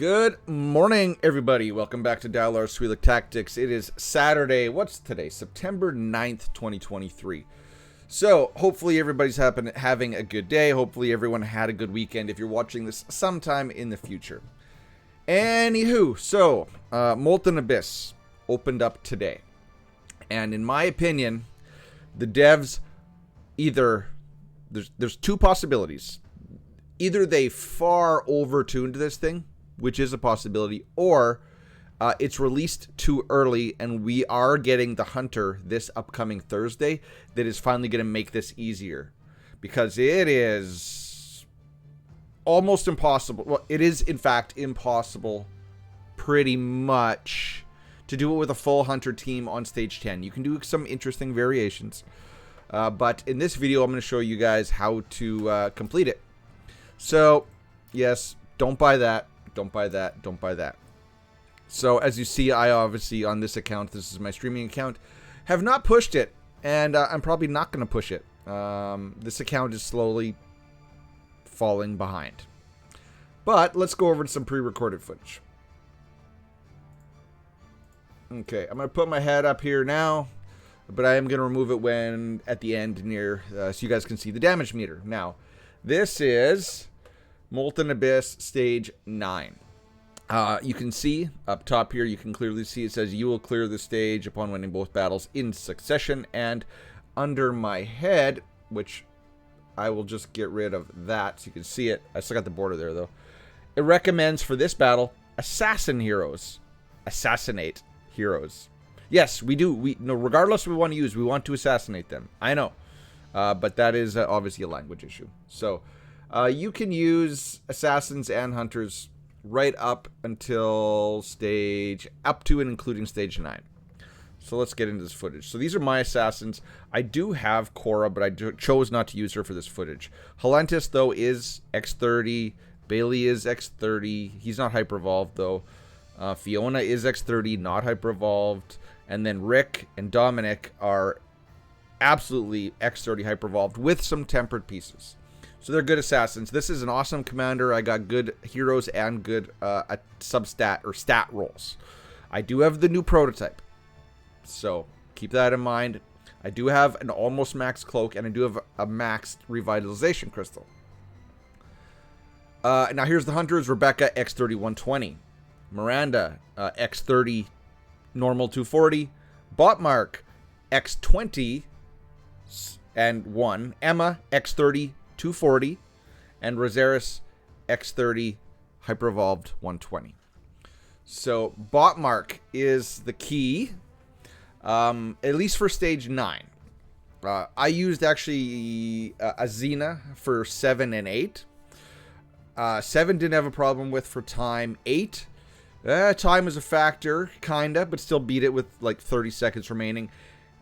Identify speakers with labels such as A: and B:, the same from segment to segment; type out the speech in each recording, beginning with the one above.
A: Good morning, everybody. Welcome back to Dalar Sweelick Tactics. It is Saturday. What's today? September 9th, 2023. So, hopefully everybody's having a good day. Hopefully everyone had a good weekend if you're watching this sometime in the future. Anywho, so, Molten Abyss opened up today. And in my opinion, the devs either... There's two possibilities. Either they far over-tuned this thing, which is a possibility, or it's released too early and we are getting the Hunter this upcoming Thursday that is finally going to make this easier. Because it is almost impossible. Well, it is, in fact, impossible pretty much to do it with a full Hunter team on stage 10. You can do some interesting variations. But in this video, I'm going to show you guys how to complete it. So, yes, don't buy that. Don't buy that. Don't buy that. So, as you see, I obviously, on this account, this is my streaming account, have not pushed it. And I'm probably not going to push it. This account is slowly falling behind. But, let's go over to some pre-recorded footage. Okay, I'm going to put my head up here now. But I am going to remove it when, at the end, near, so you guys can see the damage meter. Now, this is Molten Abyss Stage 9. You can see up top here, you can clearly see it says you will clear the stage upon winning both battles in succession. And under my head, which I will just get rid of that so you can see it. I still got the border there though. It recommends for this battle, assassin heroes. Assassinate heroes. Yes, we do. No, regardless we want to use, we want to assassinate them. I know. But that is obviously a language issue. So, you can use assassins and hunters right up until stage, up to and including stage 9. So let's get into this footage. So these are my assassins. I do have Cora, but I chose not to use her for this footage. Helentis, though, is X30. Bailey is X30. He's not hyper-evolved, though. Fiona is X30, not hyper-evolved. And then Rick and Dominic are absolutely X30 hyper-evolved with some tempered pieces. So they're good assassins. This is an awesome commander. I got good heroes and good substat or stat rolls. I do have the new prototype. So keep that in mind. I do have an almost max cloak and I do have a maxed revitalization crystal. Now here's the hunters. Rebecca, X30 120. Miranda, X30 normal 240. Botmark, X20 and 1. Emma, X30 240. And Rosaris, X30 hyper-evolved 120. So Botmark is the key, at least for stage 9. I used actually Azina for 7 and 8. 7 didn't have a problem with for time. 8, time was a factor, kinda, but still beat it with like 30 seconds remaining.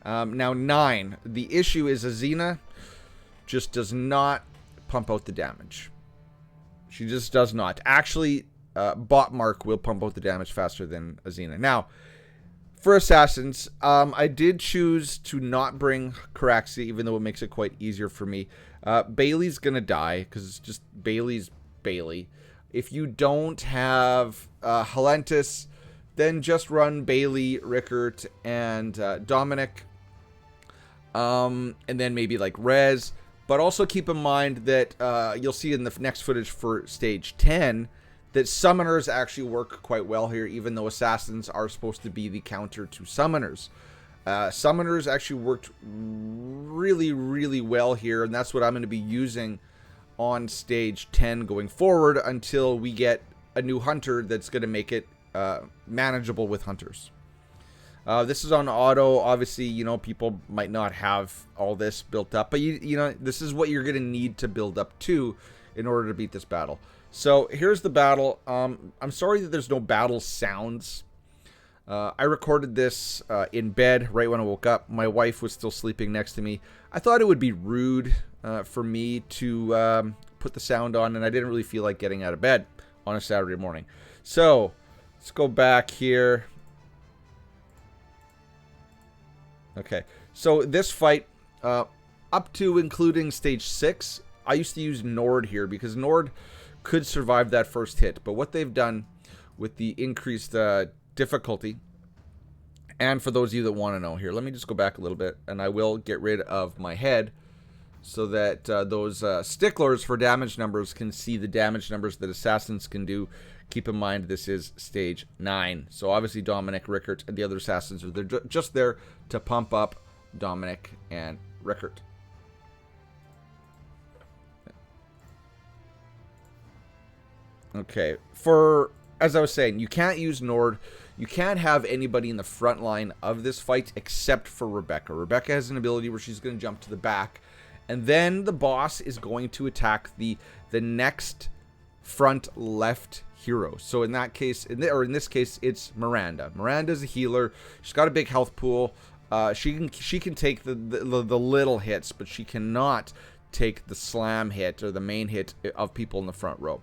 A: Now 9, the issue is Azina just does not pump out the damage. She just does not. Actually, Botmark will pump out the damage faster than Azina. Now, for assassins, I did choose to not bring Caraxia, even though it makes it quite easier for me. Bailey's gonna die, because it's just Bailey's Bailey. If you don't have Helentis, then just run Bailey, Rickert, and Dominic. And then maybe like Rez. But also keep in mind that you'll see in the next footage for stage 10 that summoners actually work quite well here, even though assassins are supposed to be the counter to summoners. Summoners actually worked really, really well here, and that's what I'm going to be using on stage 10 going forward until we get a new hunter that's going to make it manageable with hunters. This is on auto. Obviously, you know, people might not have all this built up, but you know, this is what you're going to need to build up to in order to beat this battle. So here's the battle. I'm sorry that there's no battle sounds. I recorded this in bed right when I woke up. My wife was still sleeping next to me. I thought it would be rude for me to put the sound on, and I didn't really feel like getting out of bed on a Saturday morning. So let's go back here. Okay, so this fight, up to including stage 6, I used to use Nord here because Nord could survive that first hit. But what they've done with the increased difficulty. And for those of you that want to know here, let me just go back a little bit, and I will get rid of my head so that those sticklers for damage numbers can see the damage numbers that assassins can do. Keep in mind, this is stage 9. So obviously Dominic, Rickert, and the other assassins are just there to pump up Dominic and Rickert. Okay, as I was saying, you can't use Nord. You can't have anybody in the front line of this fight except for Rebecca. Rebecca has an ability where she's going to jump to the back, and then the boss is going to attack the next front left hero. So in that case, in this case, it's Miranda. Miranda's a healer. She's got a big health pool. She can take the little hits, but she cannot take the slam hit or the main hit of people in the front row.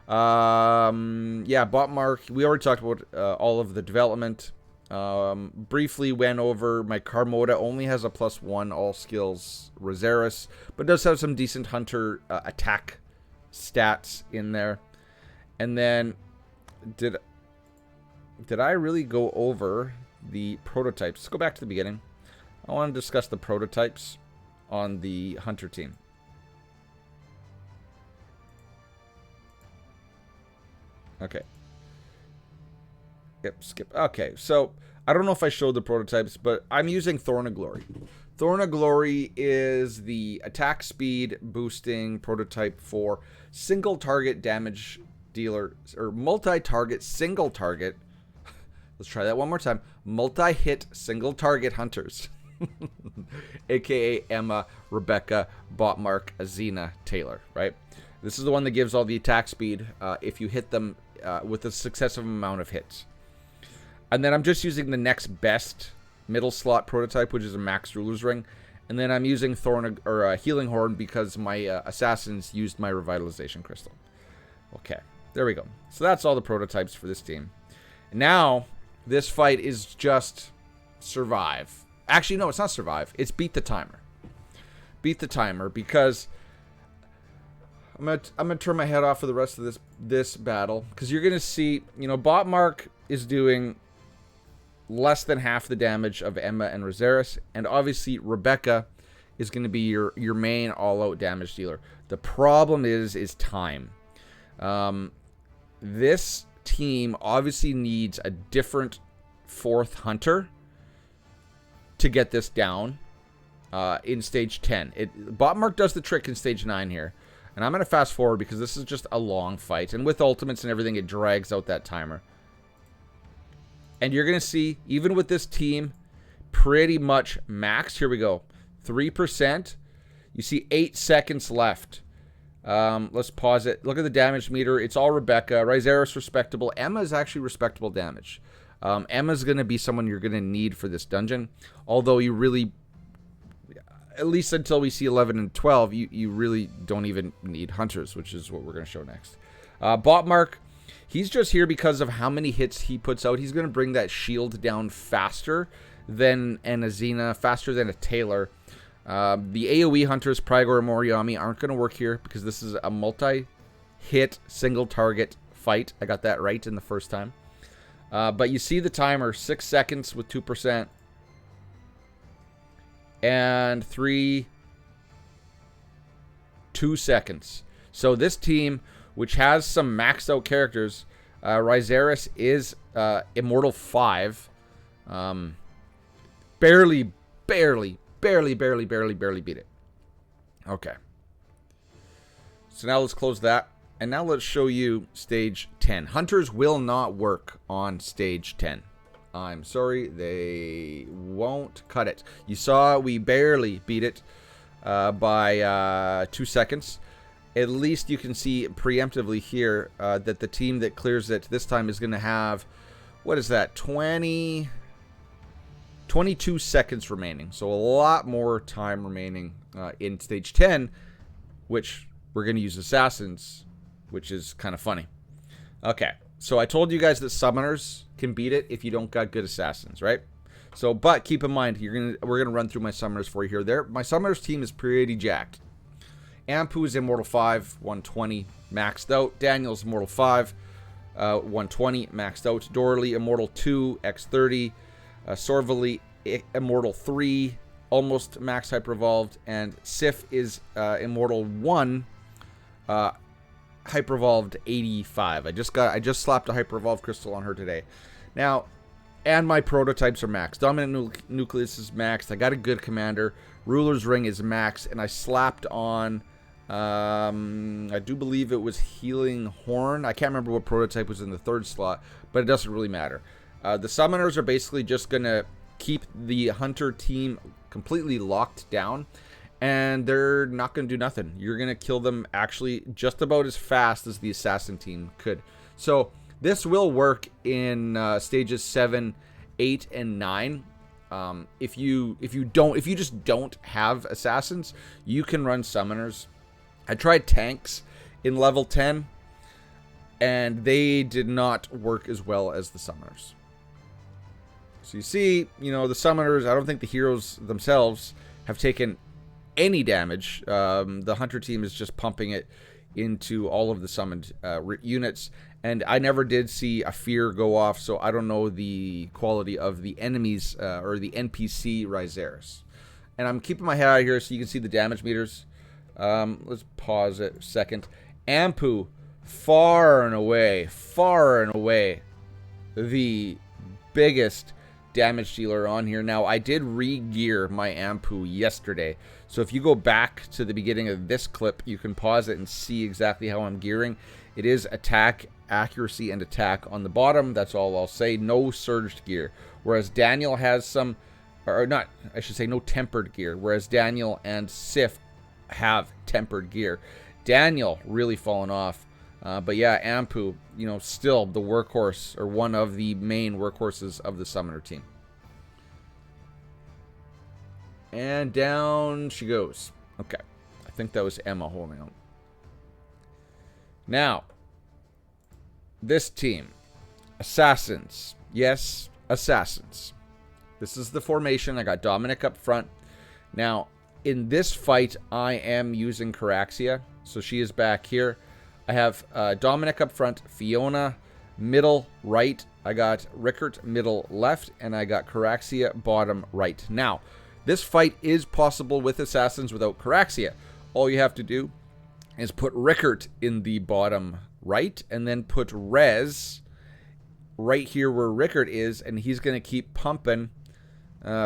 A: Yeah, Botmark, we already talked about all of the development. Briefly went over my Carmota only has a +1 all skills Rosaris, but does have some decent hunter attack stats in there. And then did I really go over the prototypes? Let's go back to the beginning. I want to discuss the prototypes on the hunter team. Okay. Yep, skip. Okay, so I don't know if I showed the prototypes, but I'm using Thorn of Glory. Thorn of Glory is the attack speed boosting prototype for single target damage dealer, or multi-target single target. Let's try that one more time. Multi-hit single target hunters. AKA Emma, Rebecca, Botmark, Azina, Taylor, right? This is the one that gives all the attack speed if you hit them with a successive amount of hits. And then I'm just using the next best middle slot prototype, which is a Max Ruler's Ring. And then I'm using Healing Horn because my assassins used my Revitalization Crystal. Okay, there we go. So that's all the prototypes for this team. Now, this fight is just survive. Actually, no, it's not survive. It's beat the timer. Beat the timer because I'm gonna turn my head off for the rest of this battle, because you're gonna see, you know, Botmark is doing less than half the damage of Emma and Rosaris, and obviously Rebecca is going to be your main all-out damage dealer. The problem is time. This team obviously needs a different fourth hunter to get this down in stage 10. Botmark does the trick in stage 9 here. And I'm going to fast forward because this is just a long fight. And with ultimates and everything, it drags out that timer. And you're going to see, even with this team, pretty much maxed. Here we go. 3%. You see 8 seconds left. Let's pause it. Look at the damage meter. It's all Rebecca. Ryzeris respectable. Emma is actually respectable damage. Emma's going to be someone you're going to need for this dungeon. Although you really, at least until we see 11 and 12, you really don't even need hunters, which is what we're going to show next. Botmark, he's just here because of how many hits he puts out. He's going to bring that shield down faster than an Azina, faster than a Taylor. The AoE hunters, Prygor and Moriyami, aren't going to work here because this is a multi-hit, single-target fight. I got that right in the first time. But you see the timer, 6 seconds with 2%. And 2 seconds. So this team, which has some maxed out characters, Ryzeris is Immortal 5. Barely beat it. Okay. So now let's close that. And now let's show you stage 10. Hunters will not work on stage 10. I'm sorry, they won't cut it. You saw we barely beat it by 2 seconds. At least you can see preemptively here that the team that clears it this time is going to have, what is that, 22 seconds remaining. So a lot more time remaining in stage 10, which we're going to use assassins, which is kind of funny. Okay. So I told you guys that summoners can beat it if you don't got good assassins, right? So, but keep in mind, we're gonna run through my summoners for you here. My summoners team is pretty jacked. Ampu is Immortal 5, 120, maxed out. Daniel's Immortal 5. 120 maxed out. Dorley Immortal 2 X30. Sorvali Immortal 3 almost max hyper evolved, and Sif is Immortal 1 hyper evolved 85. I just slapped a hyper evolved crystal on her today. Now, and my prototypes are maxed. Dominant Nucleus is maxed. I got a good commander. Ruler's Ring is maxed, and I slapped on I do believe it was Healing Horn. I can't remember what prototype was in the third slot, but it doesn't really matter. The summoners are basically just going to keep the hunter team completely locked down, and they're not going to do nothing. You're going to kill them actually just about as fast as the assassin team could. So this will work in stages 7, 8, and 9. If you just don't have assassins, you can run summoners. I tried tanks in level 10, and they did not work as well as the summoners. So you see, the summoners, I don't think the heroes themselves have taken any damage. The hunter team is just pumping it into all of the summoned units, and I never did see a fear go off, so I don't know the quality of the enemies or the NPC Rizeris. And I'm keeping my head out here so you can see the damage meters. Let's pause it a second. Anywho, far and away, the biggest damage dealer on here. Now, I did re-gear my Anewho yesterday, so if you go back to the beginning of this clip, you can pause it and see exactly how I'm gearing. It is attack, accuracy, and attack on the bottom. That's all I'll say. No surged gear. Whereas Daniel has some, or not, I should say no tempered gear. Whereas Daniel and Sif have tempered gear. Daniel really fallen off. But yeah, Anewho, still the workhorse, or one of the main workhorses of the summoner team. And down she goes. Okay. I think that was Emma holding on. Now, this team. Assassins. Yes, assassins. This is the formation. I got Dominic up front. Now, in this fight, I am using Caraxia. So she is back here. I have Dominic up front, Fiona middle right, I got Rickert middle left, and I got Caraxia bottom right. Now, this fight is possible with assassins without Caraxia. All you have to do is put Rickert in the bottom right, and then put Rez right here where Rickert is, and he's going to keep pumping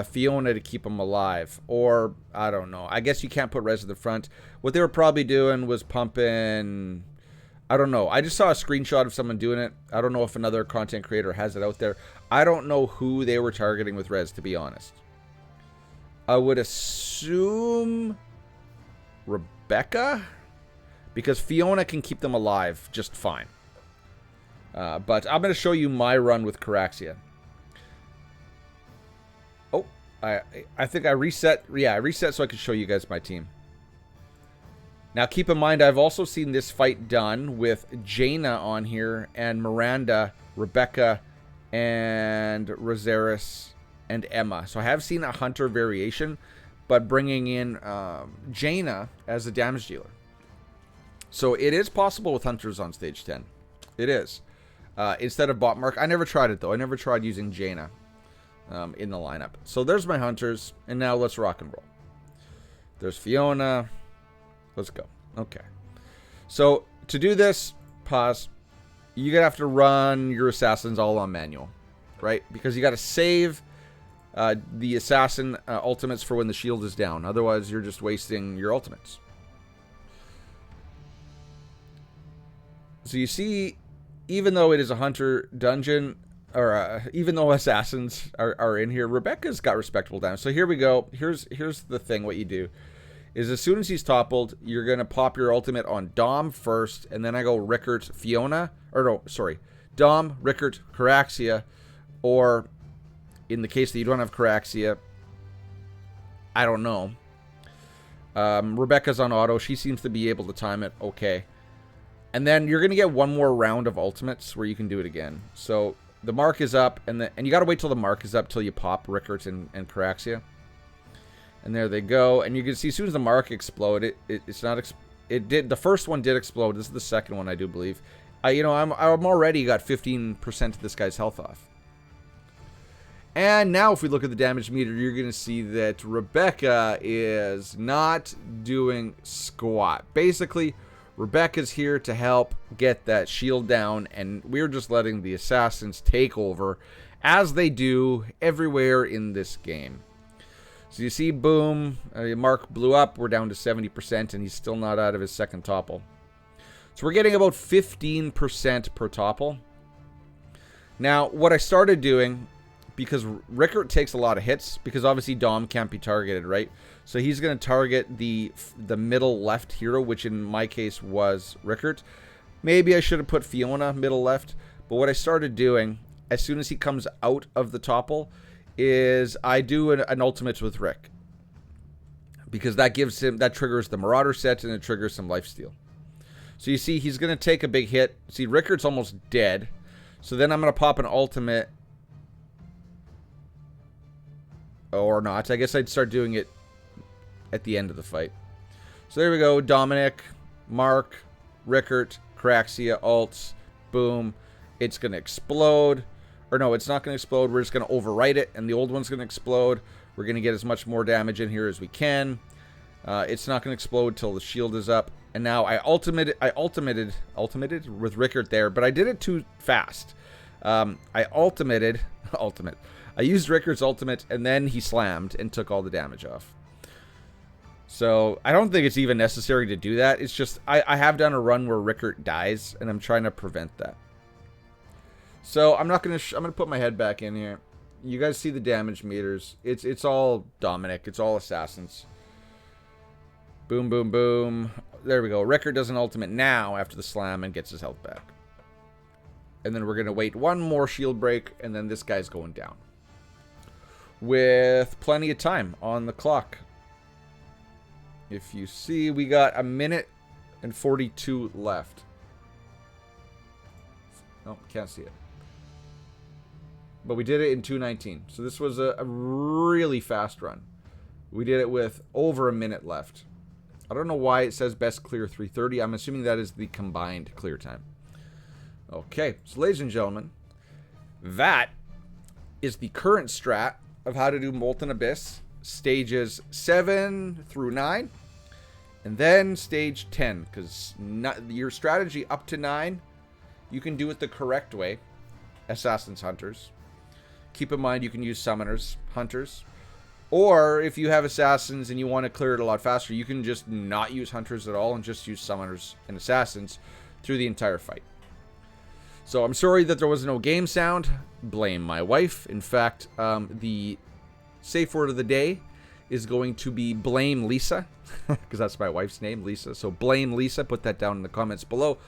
A: Fiona to keep him alive. Or, I don't know. I guess you can't put Rez at the front. What they were probably doing was pumping... I don't know. I just saw a screenshot of someone doing it. I don't know if another content creator has it out there. I don't know who they were targeting with Rez, to be honest. I would assume Rebecca, because Fiona can keep them alive just fine. But I'm going to show you my run with Caraxia. Oh, I think I reset. Yeah, I reset so I could show you guys my team. Now, keep in mind, I've also seen this fight done with Jaina on here, and Miranda, Rebecca, and Rosaris, and Emma. So I have seen a hunter variation, but bringing in Jaina as a damage dealer. So it is possible with hunters on stage 10. It is. Instead of Botmark. I never tried it, though. I never tried using Jaina in the lineup. So there's my hunters, and now let's rock and roll. There's Fiona... Let's go. Okay. So, to do this, pause. You're going to have to run your assassins all on manual. Right? Because you got to save the assassin ultimates for when the shield is down. Otherwise, you're just wasting your ultimates. So, you see, even though it is a hunter dungeon, or even though assassins are in here, Rebecca's got respectable damage. So, here we go. Here's the thing, what you do. Is as soon as he's toppled, you're going to pop your ultimate on Dom first, and then I go Rickert, Fiona, or no, sorry, Dom, Rickert, Caraxia, or in the case that you don't have Caraxia, I don't know. Rebecca's on auto. She seems to be able to time it okay. And then you're going to get one more round of ultimates where you can do it again. So the mark is up, and you got to wait till the mark is up till you pop Rickert and Caraxia. And there they go. And you can see as soon as the mark exploded, it's not... It did. The first one did explode. This is the second one, I do believe. I'm already got 15% of this guy's health off. And now if we look at the damage meter, you're going to see that Rebecca is not doing squat. Basically, Rebecca's here to help get that shield down, and we're just letting the assassins take over, as they do everywhere in this game. So you see, boom, Mark blew up. We're down to 70%, and he's still not out of his second topple. So we're getting about 15% per topple. Now, what I started doing, because Rickert takes a lot of hits, because obviously Dom can't be targeted, right? So he's going to target the middle left hero, which in my case was Rickert. Maybe I should have put Fiona middle left, but what I started doing, as soon as he comes out of the topple, is I do an ultimate with Rick. Because that triggers the Marauder set, and it triggers some lifesteal. So you see, he's going to take a big hit. See, Rickert's almost dead. So then I'm going to pop an ultimate. Or not. I guess I'd start doing it at the end of the fight. So there we go. Dominic, Mark, Rickert, Caraxia, ults. Boom. It's going to explode. Or no, it's not going to explode. We're just going to overwrite it. And the old one's going to explode. We're going to get as much more damage in here as we can. It's not going to explode till the shield is up. And now I ultimated with Rickert there, but I did it too fast. I used Rickert's ultimate, and then he slammed and took all the damage off. So I don't think it's even necessary to do that. It's just I have done a run where Rickert dies, and I'm trying to prevent that. So I'm gonna put my head back in here. You guys see the damage meters. It's all Dominic. It's all assassins. Boom, boom, boom. There we go. Rickert does an ultimate now after the slam and gets his health back. And then we're going to wait one more shield break, and then this guy's going down. With plenty of time on the clock. If you see, we got 1 minute and 42 left. Oh, can't see it. But we did it in 2:19. So this was a really fast run. We did it with over 1 minute left. I don't know why it says best clear 3:30. I'm assuming that is the combined clear time. Okay, so ladies and gentlemen, that is the current strat of how to do Molten Abyss, stages 7 through 9, and then stage 10, because your strategy up to 9, you can do it the correct way, Assassins, Hunters. Keep in mind you can use Summoners, Hunters, or if you have Assassins and you want to clear it a lot faster, you can just not use Hunters at all and just use Summoners and Assassins through the entire fight. So I'm sorry that there was no game sound. Blame my wife. In fact, the safe word of the day is going to be blame Lisa, because that's my wife's name, Lisa. So blame Lisa. Put that down in the comments below.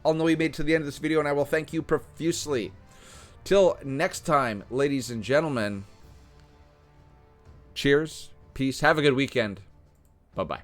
A: I'll know you made it to the end of this video, and I will thank you profusely. Till next time, ladies and gentlemen, cheers, peace, have a good weekend. Bye-bye.